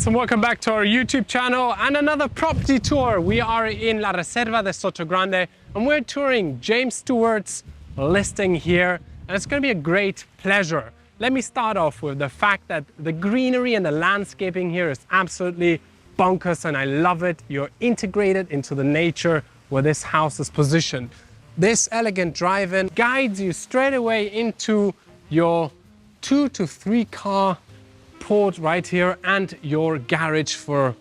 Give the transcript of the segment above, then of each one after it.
guys, and welcome back to our YouTube channel and another property tour. We are in La Reserva de Sotogrande and we're touring James Stewart's listing here, and it's going to be a great pleasure. Let me start off with the fact that the greenery and the landscaping here is absolutely bonkers and I love it. You're integrated into the nature where this house is positioned. This elegant drive-in guides you straight away into your 2 to 3 car port right here and your garage for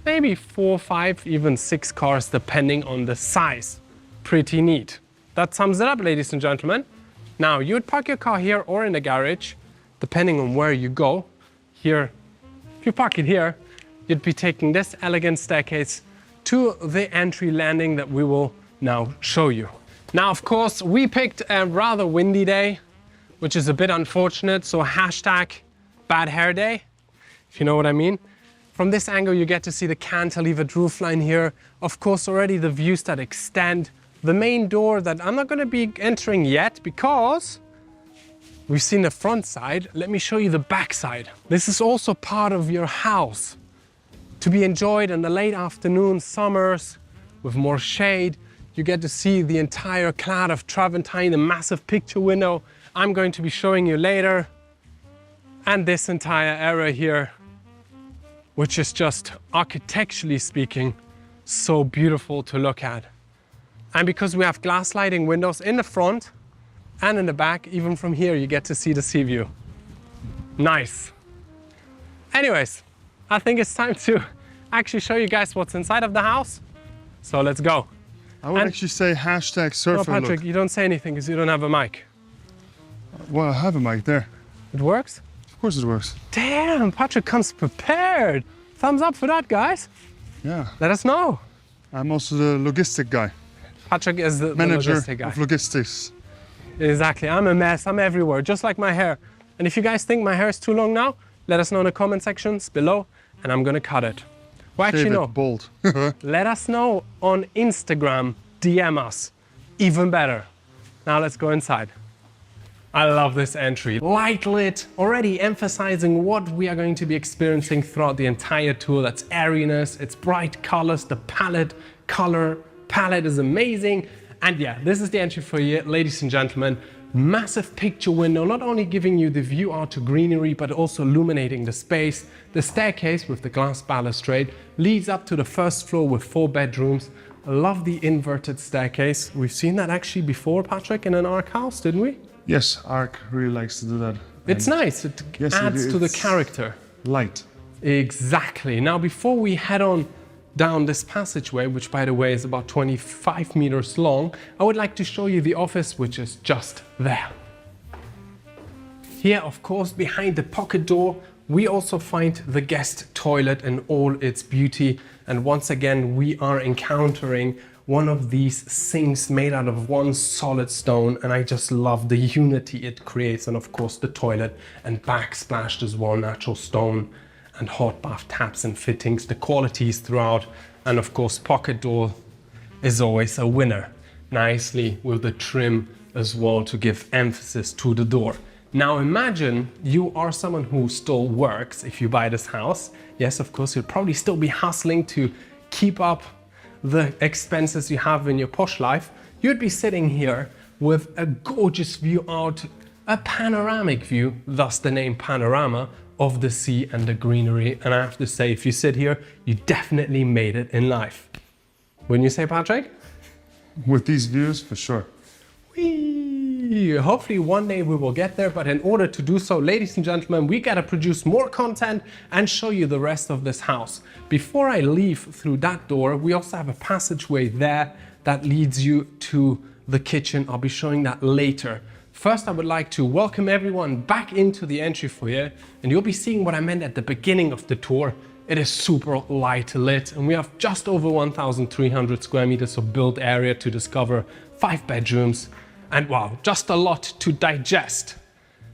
maybe 4, 5, even 6 cars depending on the size. Pretty neat. That sums it up, ladies and gentlemen. Now you would park your car here or in the garage depending on where you go. Here, if you park it here, you'd be taking this elegant staircase to the entry landing that we will now show you. Now of course we picked a rather windy day, which is a bit unfortunate, so hashtag bad hair day, if you know what I mean. From this angle you get to see the cantilevered roofline here. Of course already the views that extend. The main door that I'm not going to be entering yet because we've seen the front side. Let me show you the back side. This is also part of your house to be enjoyed in the late afternoon, summers with more shade. You get to see the entire clad of Travertine, the massive picture window I'm going to be showing you later. And this entire area here, which is just architecturally speaking, so beautiful to look at. And because we have glass sliding windows in the front and in the back, even from here, you get to see the sea view. Nice. Anyways, I think it's time to actually show you guys what's inside of the house. So let's go. I would actually say hashtag surfer no, Patrick, look. you don't say anything because you don't have a mic. Well, I have a mic there. It works? Of course it works. Damn, Patrick comes prepared. Thumbs up for that, guys. Yeah. Let us know. I'm also the logistic guy. Patrick is the manager logistic guy. of logistics. Exactly, I'm a mess, I'm everywhere, just like my hair. And if you guys think my hair is too long now, let us know in the comment sections below and I'm gonna cut it. Well, actually no, Bold. let us know on Instagram, DM us, even better. Now let's go inside. I love this entry. Light lit, already emphasizing what we are going to be experiencing throughout the entire tour. That's airiness, it's bright colors, the color palette is amazing. And yeah, this is the entry for you, ladies and gentlemen. Massive picture window, not only giving you the view out to greenery, but also illuminating the space. The staircase with the glass balustrade leads up to the first floor with 4 bedrooms. I love the inverted staircase. We've seen that actually before, Patrick, in an ARC house, didn't we? Yes, ARC really likes to do that. It's nice, it adds to the character. Light. Exactly. Now before we head on down this passageway, which by the way is about 25 meters long, I would like to show you the office, which is just there. Here, of course, behind the pocket door, we also find the guest toilet in all its beauty. And once again, we are encountering one of these sinks made out of one solid stone, and I just love the unity it creates. And of course the toilet and backsplashed as well, natural stone and hot bath taps and fittings, the qualities throughout. And of course pocket door is always a winner, nicely with the trim as well to give emphasis to the door. Now imagine you are someone who still works if you buy this house. Yes, of course, you'll probably still be hustling to keep up the expenses you have in your posh life. You'd be sitting here with a gorgeous view out, a panoramic view, thus the name Panorama, of the sea and the greenery. And I have to say, if you sit here, you definitely made it in life. Wouldn't you say, Patrick? With these views, for sure. Hopefully one day we will get there, but in order to do so, ladies and gentlemen, we gotta produce more content and show you the rest of this house. Before I leave through that door, we also have a passageway there that leads you to the kitchen. I'll be showing that later. First, I would like to welcome everyone back into the entry foyer, and you'll be seeing what I meant at the beginning of the tour. It is super light lit, and we have just over 1,300 square meters of built area to discover, 5 bedrooms, and wow, just a lot to digest.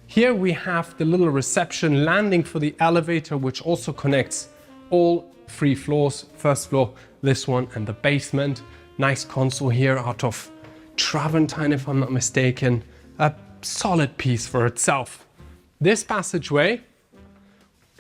Here we have the little reception landing for the elevator, which also connects all 3 floors. First floor, this one, and the basement. Nice console here out of Travertine, if I'm not mistaken. A solid piece for itself. This passageway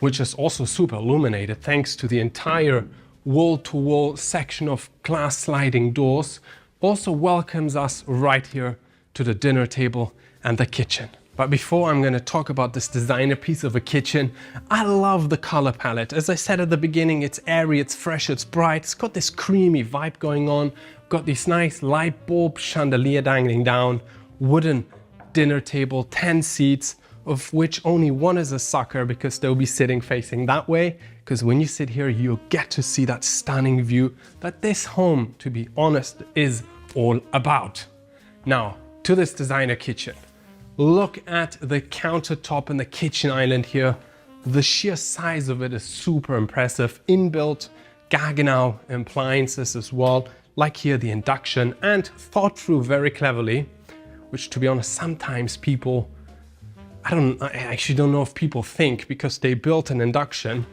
which is also super illuminated thanks to the entire wall-to-wall section of glass sliding doors, also welcomes us right here to the dinner table and the kitchen. But before I'm going to talk about this designer piece of a kitchen, I love the color palette. As I said at the beginning, it's airy, it's fresh, it's bright. It's got this creamy vibe going on. Got this nice light bulb chandelier dangling down, wooden dinner table, 10 seats, of which only one is a sucker because they'll be sitting facing that way. Because when you sit here, you'll get to see that stunning view that this home, to be honest, is all about. Now, to this designer kitchen. Look at the countertop and the kitchen island here. The sheer size of it is super impressive. Inbuilt Gaggenau appliances as well, like here the induction, and thought through very cleverly, which to be honest, sometimes people, I actually don't know if people think, because they built an induction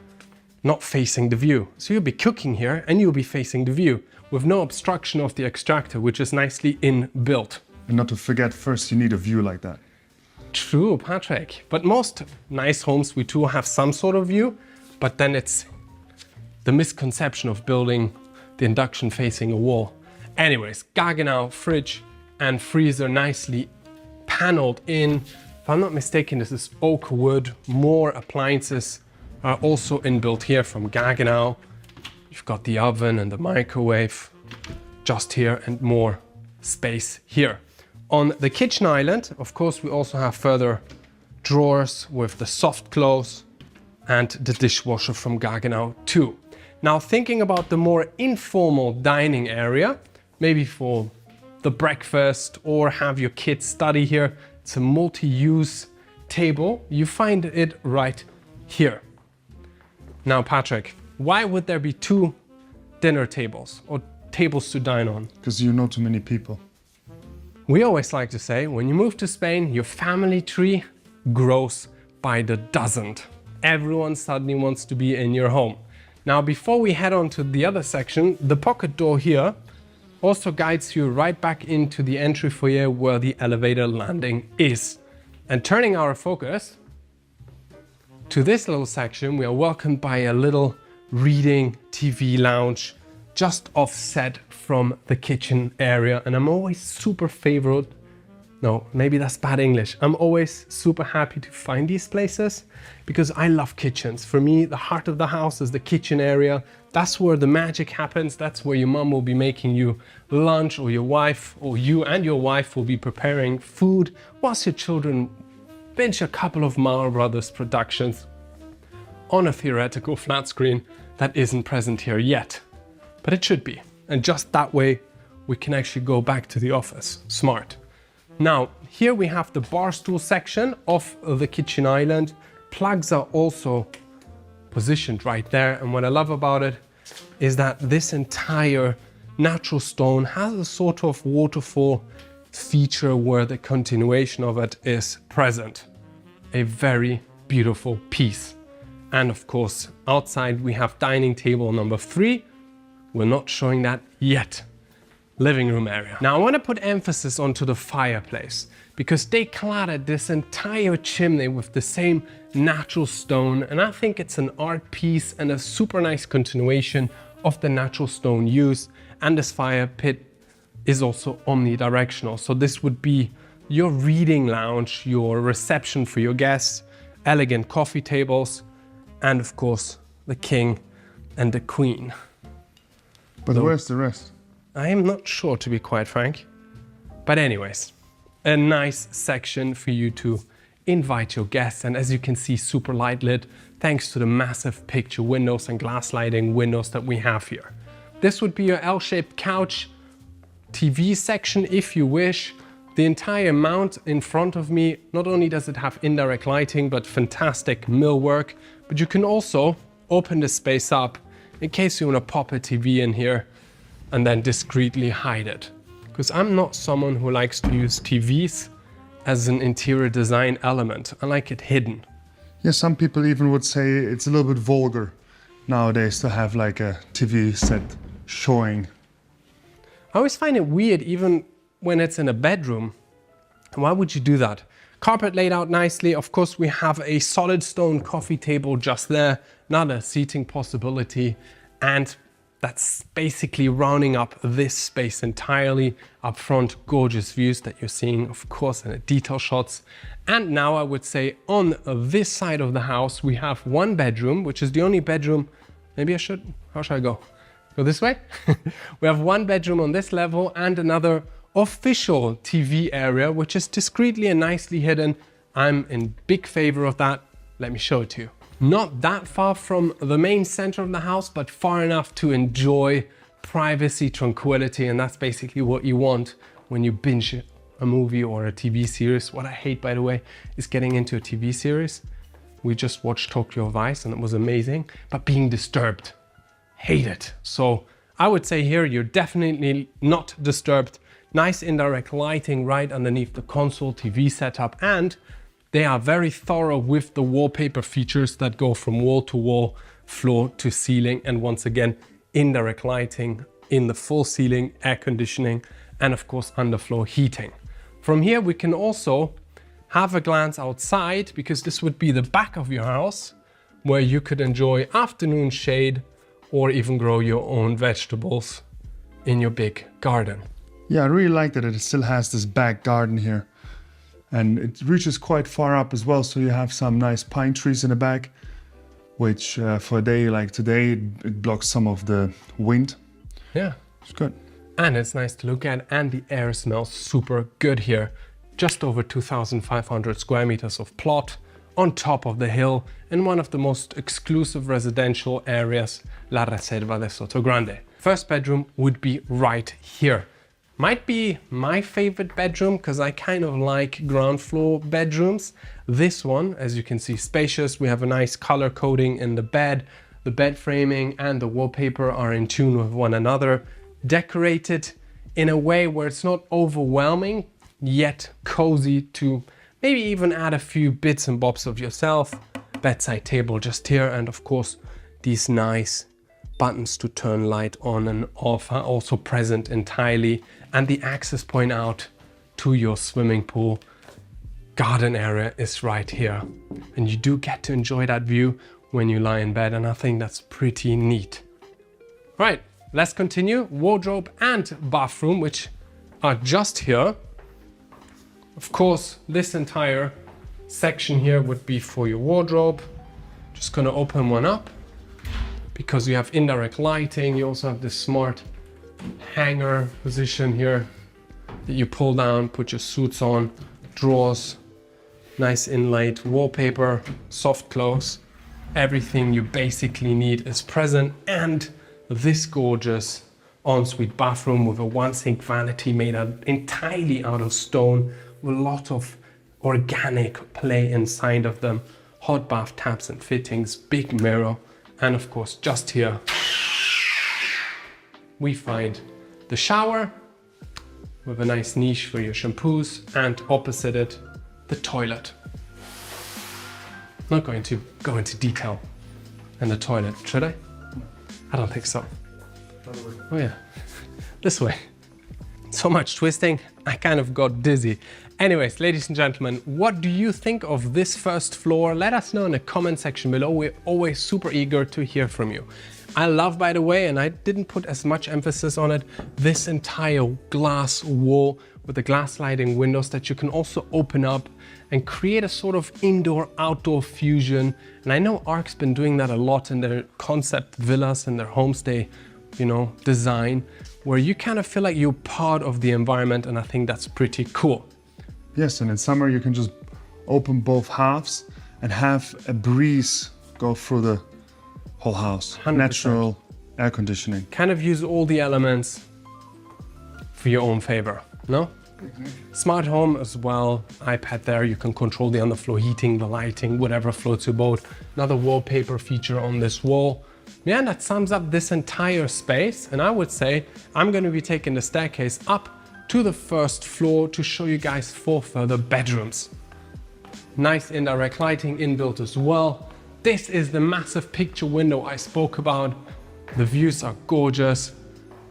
not facing the view. So you'll be cooking here and you'll be facing the view with no obstruction of the extractor, which is nicely inbuilt. And not to forget, first you need a view like that. True, Patrick. But most nice homes, we do have some sort of view, but then it's the misconception of building the induction facing a wall. Anyways, Gaggenau fridge and freezer nicely paneled in. If I'm not mistaken, this is oak wood. More appliances are also inbuilt here from Gaggenau. You've got the oven and the microwave just here, and more space here. On the kitchen island, of course, we also have further drawers with the soft close and the dishwasher from Gaggenau too. Now, thinking about the more informal dining area, maybe for the breakfast or have your kids study here, it's a multi-use table. You find it right here. Now, Patrick, why would there be two dinner tables or tables to dine on? Because you know too many people. We always like to say, when you move to Spain, your family tree grows by the dozen. Everyone suddenly wants to be in your home. Now, before we head on to the other section, the pocket door here also guides you right back into the entry foyer where the elevator landing is. And turning our focus to this little section, we are welcomed by a little reading TV lounge just offset from the kitchen area. And I'm always super maybe that's bad English. I'm always super happy to find these places because I love kitchens. For me, the heart of the house is the kitchen area. That's where the magic happens. That's where your mom will be making you lunch, or your wife, or you and your wife will be preparing food whilst your children binge a couple of Marl Brothers productions on a theoretical flat screen that isn't present here yet. But it should be. And just that way, we can actually go back to the office. Smart. Now, here we have the bar stool section of the kitchen island. Plugs are also positioned right there. And what I love about it is that this entire natural stone has a sort of waterfall feature where the continuation of it is present. A very beautiful piece. And of course, outside we have dining table number 3. We're not showing that yet. Living room area. Now I want to put emphasis onto the fireplace because they cladded this entire chimney with the same natural stone, and I think it's an art piece and a super nice continuation of the natural stone used. And this fire pit is also omnidirectional. So this would be your reading lounge, your reception for your guests, elegant coffee tables, and of course the king and the queen. But where's the rest? I am not sure, to be quite frank. But anyways, a nice section for you to invite your guests. And as you can see, super light lit, thanks to the massive picture windows and glass sliding windows that we have here. This would be your L-shaped couch TV section if you wish. The entire mount in front of me, not only does it have indirect lighting, but fantastic millwork, but you can also open the space up in case you want to pop a TV in here and then discreetly hide it. Because I'm not someone who likes to use TVs as an interior design element. I like it hidden. Yeah, some people even would say it's a little bit vulgar nowadays to have like a TV set showing. I always find it weird, even when it's in a bedroom. Why would you do that? Carpet laid out nicely. Of course, we have a solid stone coffee table just there, another seating possibility. And that's basically rounding up this space entirely. Up front, gorgeous views that you're seeing, of course, in the detail shots. And now I would say on this side of the house, we have one bedroom, which is the only bedroom. Maybe I should, how should I go? Go this way? We have one bedroom on this level and another official TV area, which is discreetly and nicely hidden. I'm in big favor of that. Let me show it to you. Not that far from the main center of the house, but far enough to enjoy privacy, tranquility, and that's basically what you want when you binge a movie or a TV series. What I hate, by the way, is getting into a TV series. We just watched Tokyo Vice and it was amazing, but being disturbed, hate it. So I would say here, you're definitely not disturbed. Nice indirect lighting right underneath the console TV setup, and they are very thorough with the wallpaper features that go from wall to wall, floor to ceiling, and once again, indirect lighting in the full ceiling, air conditioning, and of course underfloor heating. From here, we can also have a glance outside, because this would be the back of your house where you could enjoy afternoon shade or even grow your own vegetables in your big garden. Yeah, I really like that it still has this back garden here. And it reaches quite far up as well, so you have some nice pine trees in the back, which for a day like today, it blocks some of the wind. Yeah. It's good. And it's nice to look at, and the air smells super good here. Just over 2,500 square meters of plot on top of the hill in one of the most exclusive residential areas, La Reserva de Sotogrande. First bedroom would be right here. Might be my favorite bedroom because I kind of like ground floor bedrooms. This one, as you can see, spacious. We have a nice color coding in the bed. The bed framing and the wallpaper are in tune with one another. Decorated in a way where it's not overwhelming, yet cozy to maybe even add a few bits and bobs of yourself. Bedside table just here, and of course, these nice buttons to turn light on and off are also present entirely, and the access point out to your swimming pool garden area is right here, and you do get to enjoy that view when you lie in bed, and I think that's pretty neat. Right, let's continue. Wardrobe and bathroom, which are just here. Of course, this entire section here would be for your wardrobe. Just gonna open one up, because you have indirect lighting. You also have this smart hanger position here that you pull down, put your suits on, drawers, nice inlaid wallpaper, soft close. Everything you basically need is present, and this gorgeous ensuite bathroom with a one sink vanity made entirely out of stone, with a lot of organic play inside of them, hot bath taps and fittings, big mirror. And of course, just here, we find the shower with a nice niche for your shampoos, and opposite it, the toilet. Not going to go into detail in the toilet, should I? I don't think so. Oh yeah, this way. So much twisting, I kind of got dizzy. Anyways, ladies and gentlemen, what do you think of this first floor? Let us know in the comment section below. We're always super eager to hear from you. I love, by the way, and I didn't put as much emphasis on it, this entire glass wall with the glass sliding windows that you can also open up and create a sort of indoor-outdoor fusion. And I know ARC's been doing that a lot in their concept villas and their homestay, design, where you kind of feel like you're part of the environment, and I think that's pretty cool. Yes, and in summer you can just open both halves and have a breeze go through the whole house. 100%. Natural air conditioning. Kind of use all the elements for your own favor, no? Smart home as well, iPad there, you can control the underfloor heating, the lighting, whatever floats your boat. Another wallpaper feature on this wall. Yeah, and that sums up this entire space, and I would say I'm going to be taking the staircase up to the first floor to show you guys 4 further bedrooms. Nice indirect lighting inbuilt as well. This is the massive picture window I spoke about. The views are gorgeous.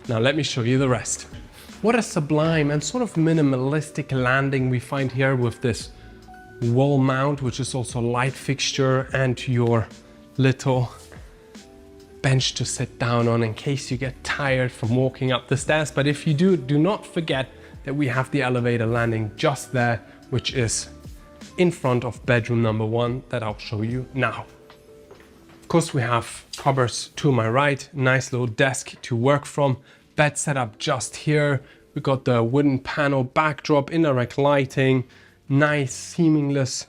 Now let me show you the rest. What a sublime and sort of minimalistic landing we find here with this wall mount, which is also light fixture, and your little bench to sit down on in case you get tired from walking up the stairs. But if you do not forget that we have the elevator landing just there, which is in front of bedroom number 1 that I'll show you now. Of course, we have cupboards to my right, nice little desk to work from, bed setup just here. We got the wooden panel backdrop, indirect lighting, nice seamless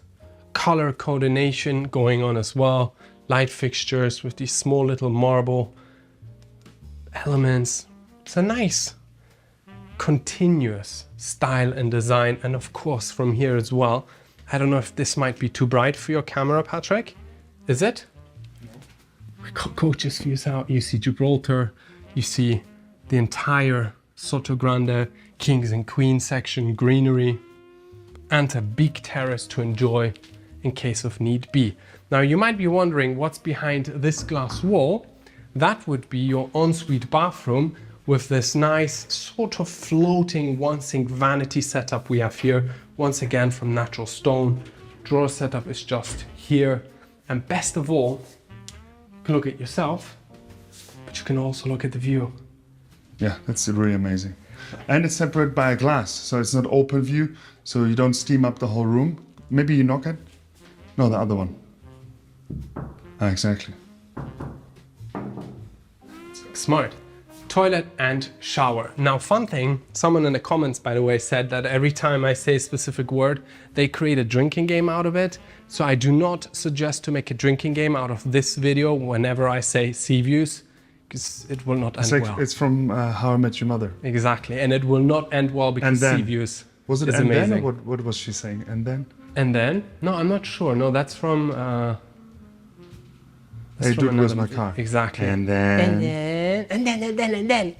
color coordination going on as well. Light fixtures with these small little marble elements. It's a nice continuous style and design. And of course from here as well, I don't know if this might be too bright for your camera, Patrick. Is it? No. We got gorgeous views out. You see Gibraltar, you see the entire Sotogrande Kings and Queens section, greenery, and a big terrace to enjoy in case of need be. Now you might be wondering what's behind this glass wall. That would be your ensuite bathroom with this nice sort of floating one sink vanity setup we have here. Once again from natural stone. Drawer setup is just here. And best of all, you can look at yourself, but you can also look at the view. Yeah, that's really amazing. And it's separated by a glass, so it's not open view, so you don't steam up the whole room. Maybe you knock it? No, the other one. Ah, exactly. Smart. Toilet and shower. Now, fun thing, someone in the comments, by the way, said that every time I say a specific word, they create a drinking game out of it. So I do not suggest to make a drinking game out of this video whenever I say sea views, because it will not end well. It's from How I Met Your Mother. Exactly, and it will not end well because sea views was it is and amazing. Then, or what was she saying? And then? And then? No, I'm not sure. No, that's from... Hey, dude, where's my car? Exactly. And then... And then.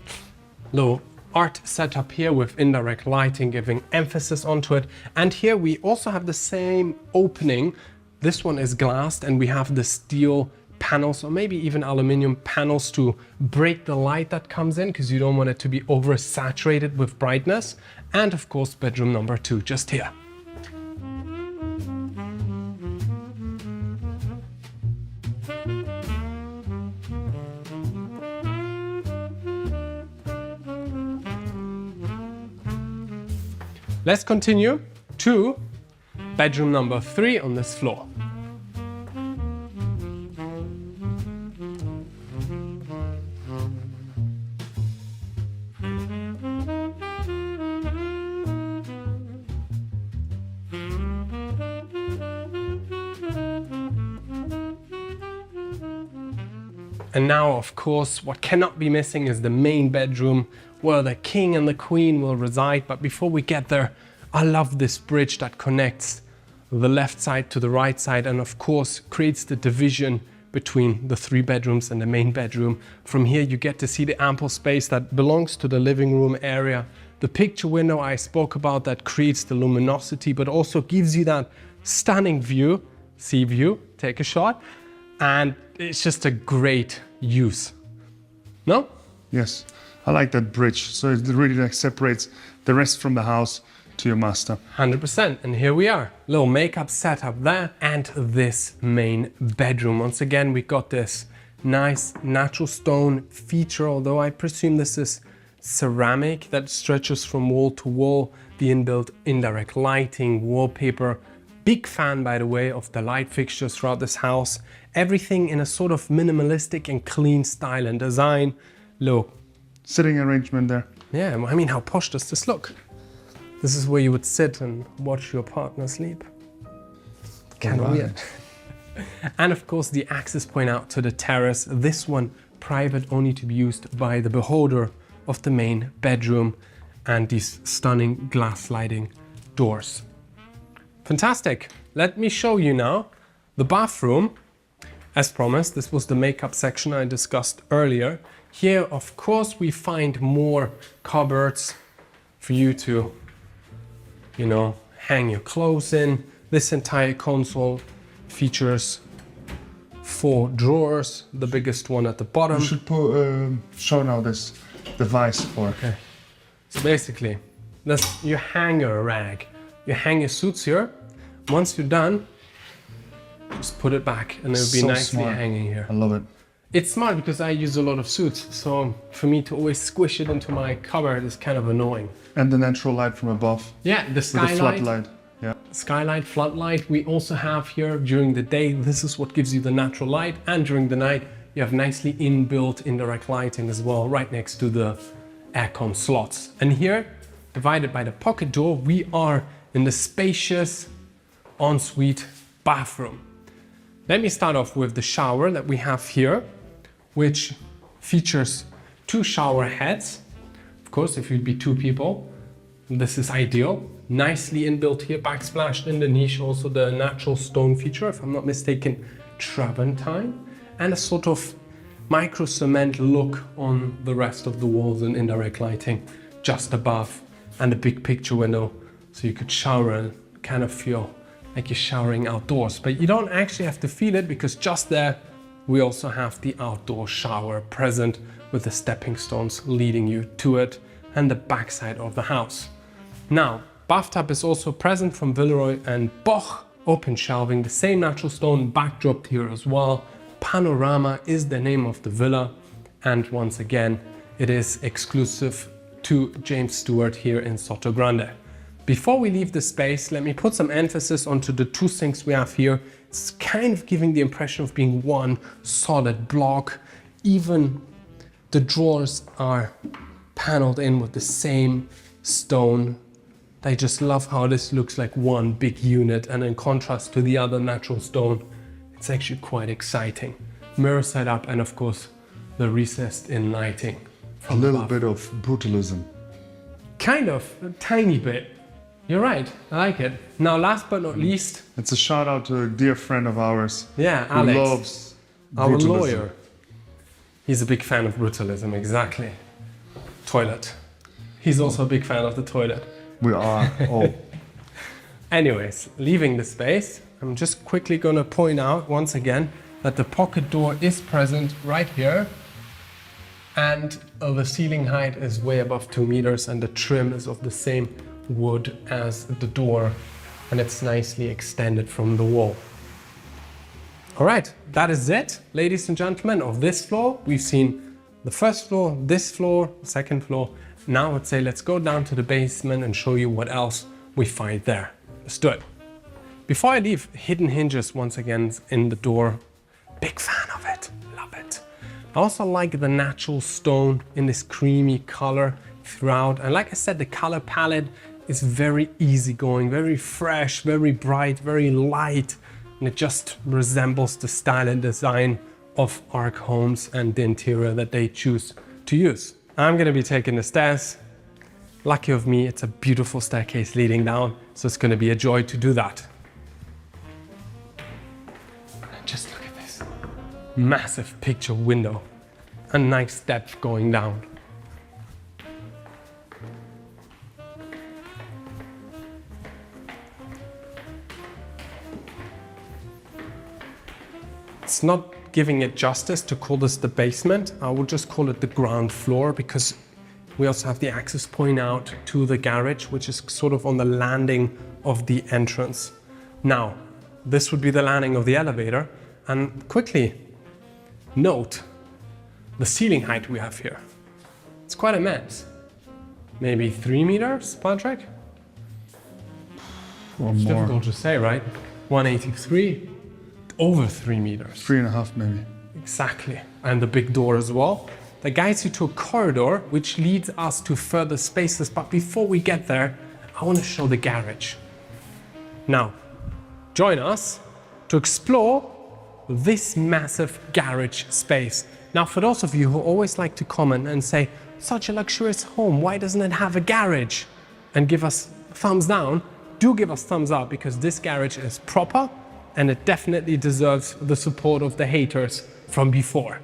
Little art setup here with indirect lighting, giving emphasis onto it. And here we also have the same opening. This one is glassed and we have the steel panels or maybe even aluminum panels to break the light that comes in because you don't want it to be oversaturated with brightness. And of course, bedroom number 2 just here. Let's continue to bedroom number 3 on this floor. And now, of course, what cannot be missing is the main bedroom where the king and the queen will reside. But before we get there, I love this bridge that connects the left side to the right side and of course creates the division between the 3 bedrooms and the main bedroom. From here you get to see the ample space that belongs to the living room area. The picture window I spoke about that creates the luminosity but also gives you that stunning view, sea view, take a shot. And it's just a great use. No? Yes, I like that bridge. So it really like separates the rest from the house to your master. 100%. And here we are. Little makeup setup there and this main bedroom. Once again, we got this nice natural stone feature, although I presume this is ceramic that stretches from wall to wall. The inbuilt indirect lighting, wallpaper. Big fan, by the way, of the light fixtures throughout this house. Everything in a sort of minimalistic and clean style and design. Look. Sitting arrangement there. Yeah, I mean, how posh does this look? This is where you would sit and watch your partner sleep. Kind of weird. And of course, the access point out to the terrace. This one private, only to be used by the beholder of the main bedroom, and these stunning glass sliding doors. Fantastic. Let me show you now the bathroom. As promised, this was the makeup section I discussed earlier. Here, of course, we find more cupboards for you to, you know, hang your clothes in. This entire console features 4 drawers, the biggest one at the bottom. You should show now this device for. Okay. So basically, that's your hanger rag. You hang your suits here. Once you're done, just put it back and it'll be So nicely smart. hanging here. I love it. It's smart because I use a lot of suits, so for me to always squish it into my cupboard is kind of annoying. And the natural light from above Yeah, the with the skylight, floodlight. Yeah. skylight, floodlight we also have here during the day. This is what gives you the natural light, and during the night you have nicely inbuilt indirect lighting as well, right next to the aircon slots. And here, divided by the pocket door, we are in the spacious ensuite bathroom. Let me start off with the shower that we have here, which features 2 shower heads. Of course, if you'd be 2 people, this is ideal. Nicely inbuilt here, backsplashed in the niche, also the natural stone feature, if I'm not mistaken, Travertine, and a sort of micro cement look on the rest of the walls and indirect lighting just above, and a big picture window, so you could shower and kind of feel like you're showering outdoors. But you don't actually have to feel it, because just there we also have the outdoor shower present with the stepping stones leading you to it and the backside of the house. Now, bathtub is also present from Villeroy and Boch, open shelving, the same natural stone backdrop here as well. Panorama is the name of the villa, and once again it is exclusive to James Stewart here in Sotogrande. Before we leave the space, let me put some emphasis onto the 2 sinks we have here. It's kind of giving the impression of being one solid block. Even the drawers are paneled in with the same stone. I just love how this looks like one big unit, and in contrast to the other natural stone, it's actually quite exciting. Mirror side up, and of course the recessed in lighting. A little bit of brutalism. Kind of, a tiny bit. You're right, I like it. Now, last but not least, It's a shout out to a dear friend of ours yeah, who Alex, loves our brutalism. lawyer. He's a big fan of brutalism, exactly. Toilet. He's also a big fan of the toilet. We are. Oh, Anyways, leaving the space, I'm just quickly gonna point out once again that the pocket door is present right here, and the ceiling height is way above 2 meters, and the trim is of the same wood as the door, and it's nicely extended from the wall. All right, that is it, ladies and gentlemen, of this floor. We've seen the first floor, this floor, second floor. Now I'd say let's go down to the basement and show you what else we find there. Let's do it. Before I leave, hidden hinges once again in the door. Big fan of it, love it. I also like the natural stone in this creamy color throughout. And like I said, the color palette is very easygoing, very fresh, very bright, very light. And it just resembles the style and design of Arc Homes and the interior that they choose to use. I'm gonna be taking the stairs. Lucky of me, it's a beautiful staircase leading down, so it's gonna be a joy to do that. Just look at this. Massive picture window. A nice depth going down. It's not giving it justice to call this the basement. I will just call it the ground floor, because we also have the access point out to the garage, which is sort of on the landing of the entrance. Now, this would be the landing of the elevator, and quickly note the ceiling height we have here. It's quite immense. Maybe 3 meters, Patrick? or It's more. difficult to say, right? 183, over 3 meters. 3.5 maybe. Exactly. And the big door as well. That guides you to a corridor which leads us to further spaces. But before we get there, I want to show the garage. Now, join us to explore this massive garage space. Now, for those of you who always like to comment and say, such a luxurious home, why doesn't it have a garage? And give us thumbs down, do give us thumbs up, because this garage is proper and it definitely deserves the support of the haters from before.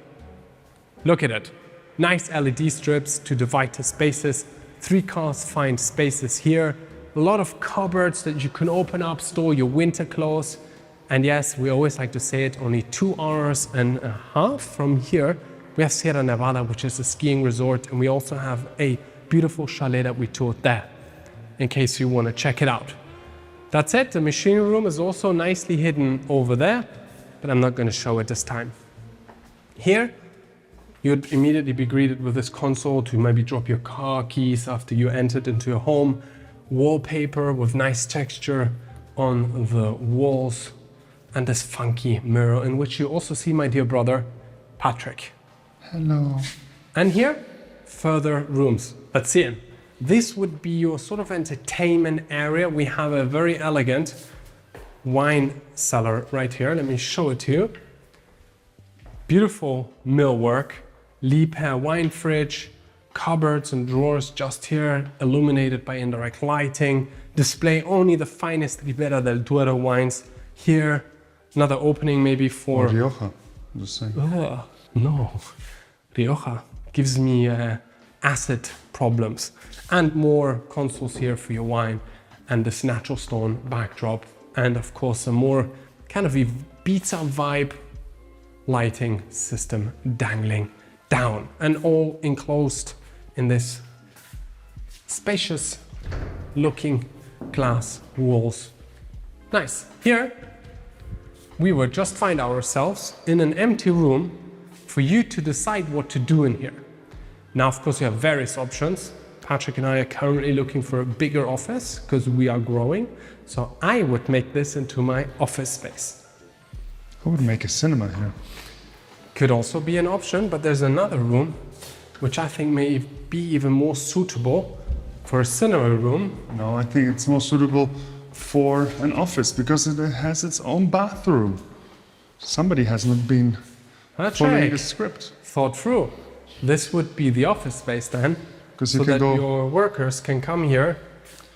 Look at it. Nice LED strips to divide the spaces. 3 cars find spaces here. A lot of cupboards that you can open up, store your winter clothes. And yes, we always like to say it, only 2 hours and a half from here, we have Sierra Nevada, which is a skiing resort. And we also have a beautiful chalet that we toured there, in case you want to check it out. That's it. The machinery room is also nicely hidden over there, but I'm not going to show it this time. Here, you'd immediately be greeted with this console to maybe drop your car keys after you entered into your home. Wallpaper with nice texture on the walls, and this funky mirror in which you also see my dear brother, Patrick. Hello. And here, further rooms. Let's see it. This would be your sort of entertainment area. We have a very elegant wine cellar right here. Let me show it to you. Beautiful millwork, Liebherr wine fridge, cupboards and drawers just here, illuminated by indirect lighting. Display only the finest Ribera del Duero wines. Here, another opening maybe for... Rioja, just saying. No, Rioja gives me acid problems. And more consoles here for your wine, and this natural stone backdrop, and of course a more kind of Ibiza vibe lighting system dangling down, and all enclosed in this spacious looking glass walls. Nice. Here we will just find ourselves in an empty room for you to decide what to do in here. Now, of course, you have various options. Patrick and I are currently looking for a bigger office because we are growing. So I would make this into my office space. I would make a cinema here. Could also be an option, but there's another room which I think may be even more suitable for a cinema room. No, I think it's more suitable for an office because it has its own bathroom. Somebody hasn't been following the script. Thought through. This would be the office space then, so that your workers can come here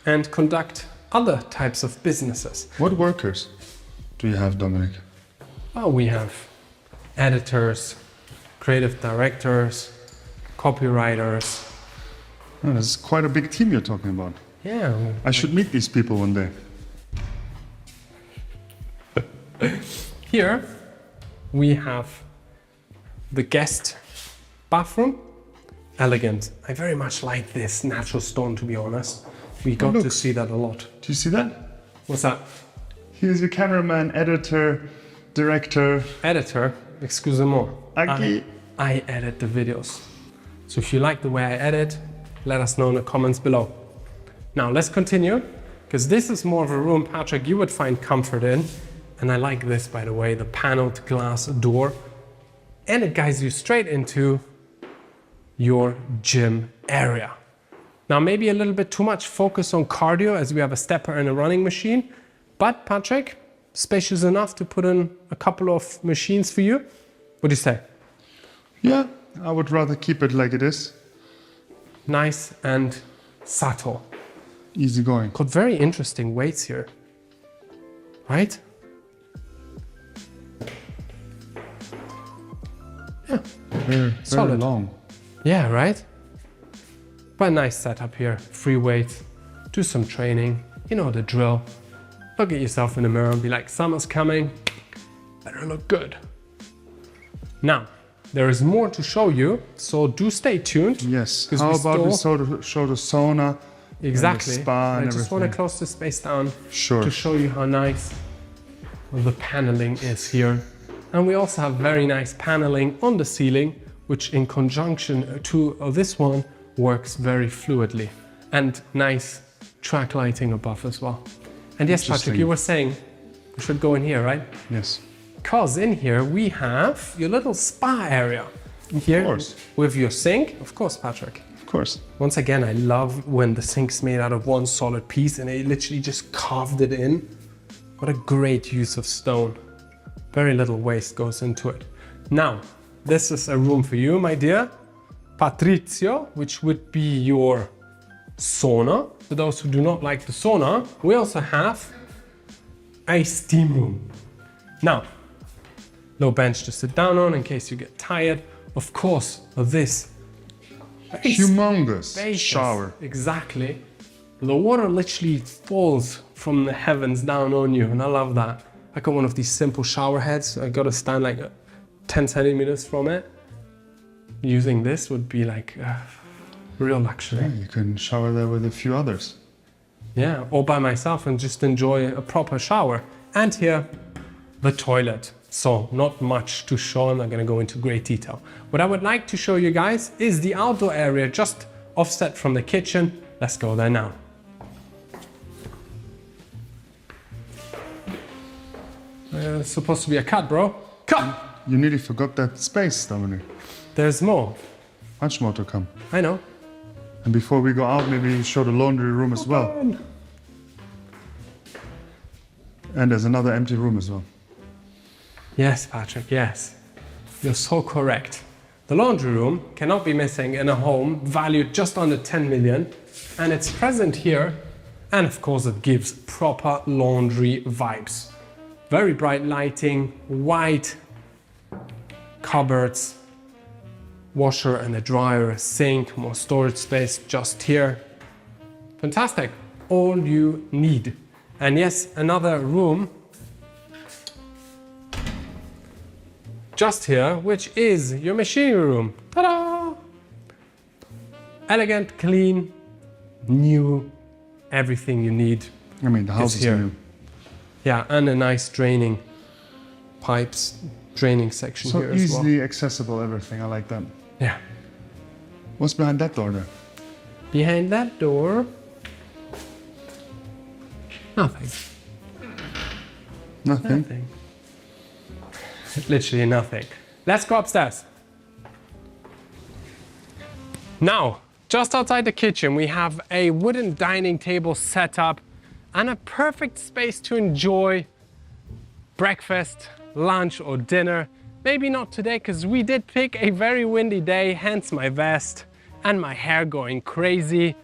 and conduct other types of businesses. What workers do you have, Dominic? Well, we have editors, creative directors, copywriters. Oh, that's quite a big team you're talking about. Yeah. I should meet these people one day. Here we have the guest bathroom. Elegant. I very much like this natural stone, to be honest. We got to see that a lot. Do you see that? What's that? Here's your cameraman, editor, director. Editor, excusez-moi. Aki. I edit the videos. So if you like the way I edit, let us know in the comments below. Now let's continue, because this is more of a room, Patrick, you would find comfort in. And I like this, by the way, the paneled glass door. And it guides you straight into your gym area. Now, maybe a little bit too much focus on cardio as we have a stepper and a running machine, but Patrick, spacious enough to put in a couple of machines for you. What do you say? Yeah, I would rather keep it like it is. Nice and subtle. Easy going. Got very interesting weights here, right? Yeah, Very solid. long. Yeah, right? But a nice setup here. Free weights, do some training, you know the drill. Look at yourself in the mirror and be like, summer's coming, better look good. Now, there is more to show you, so do stay tuned. Yes. How about we show the sauna? Exactly. And the spa and I just want to everything. close the space down Sure. to show you how nice the paneling is here. And we also have very nice paneling on the ceiling, which in conjunction to this one works very fluidly. And nice track lighting above as well. And yes, Patrick, you were saying we should go in here, right? Yes. Because in here we have your little spa area. Here, Of course. with your sink, of course, Patrick. Of course. Once again, I love when the sink's made out of one solid piece and they literally just carved it in. What a great use of stone. Very little waste goes into it. Now, this is a room for you, my dear. Patrizio, which would be your sauna. For those who do not like the sauna, we also have a steam room. Now, low bench to sit down on in case you get tired. Of course, this Humongous spacious. shower. Exactly. The water literally falls from the heavens down on you, and I love that. I got one of these simple shower heads. I got to stand like 10 centimeters from it. Using this would be like real luxury. Yeah, you can shower there with a few others. Yeah, or by myself and just enjoy a proper shower. And here, the toilet. So not much to show, I'm not gonna go into great detail. What I would like to show you guys is the outdoor area just offset from the kitchen. Let's go there now. It's supposed to be a cut, bro. Cut! You nearly forgot that space, Dominic. There's more. Much more to come. I know. And before we go out, maybe you show the laundry room as well. And there's another empty room as well. Yes, Patrick, yes. You're so correct. The laundry room cannot be missing in a home valued just under 10 million. And it's present here. And of course, it gives proper laundry vibes. Very bright lighting, white cupboards, washer and a dryer, a sink, more storage space just here. Fantastic, all you need. And yes, another room just here, which is your machinery room. Ta-da! Elegant, clean, new, everything you need. I mean, the house is here. new. Yeah, and a nice draining pipes, draining section So here as well. easily accessible, everything. I like that. Yeah. What's behind that door there? Behind that door, nothing. Nothing. Nothing. Literally nothing. Let's go upstairs. Now, just outside the kitchen, we have a wooden dining table set up and a perfect space to enjoy breakfast, lunch, or dinner. Maybe not today, because we did pick a very windy day, hence my vest and my hair going crazy.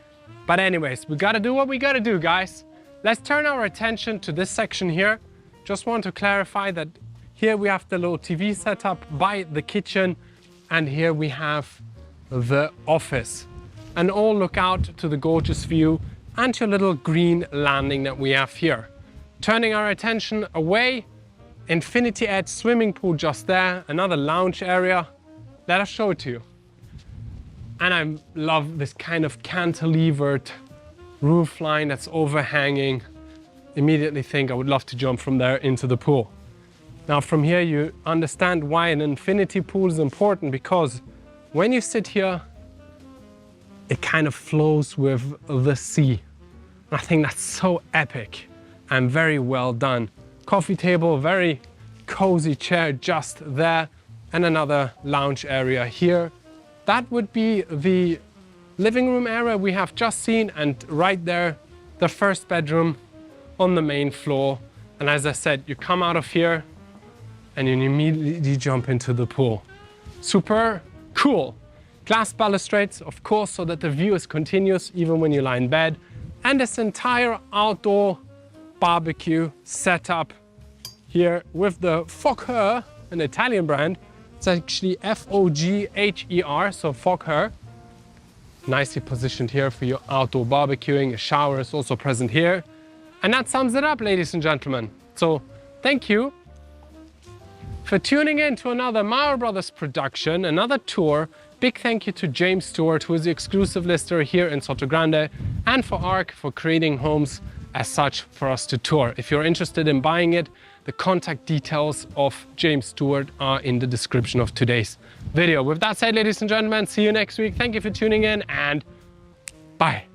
But anyways, we gotta do what we gotta do, guys. Let's turn our attention to this section here. Just want to clarify that here we have the little TV set up by the kitchen, and here we have the office. And all look out to the gorgeous view and your little green landing that we have here. Turning our attention away, Infinity Edge swimming pool just there, another lounge area. Let us show it to you. And I love this kind of cantilevered roof line that's overhanging. Immediately think I would love to jump from there into the pool. Now from here you understand why an infinity pool is important, because when you sit here, it kind of flows with the sea. I think that's so epic and very well done. Coffee table, very cozy chair just there, and another lounge area here. That would be the living room area we have just seen, and right there, the first bedroom on the main floor. And as I said, you come out of here and you immediately jump into the pool. Super cool. Glass balustrades, of course, so that the view is continuous even when you lie in bed. And this entire outdoor barbecue setup here with the Fogher, an Italian brand. It's actually Fogher, so Fogher. Nicely positioned here for your outdoor barbecuing. A shower is also present here. And that sums it up, ladies and gentlemen. So thank you for tuning in to another Maurer Brothers production, another tour. Big thank you to James Stewart, who is the exclusive lister here in Sotogrande, and for ARC for creating homes as such for us to tour. If you're interested in buying it, the contact details of James Stewart are in the description of today's video. With that said, ladies and gentlemen, see you next week. Thank you for tuning in, and bye.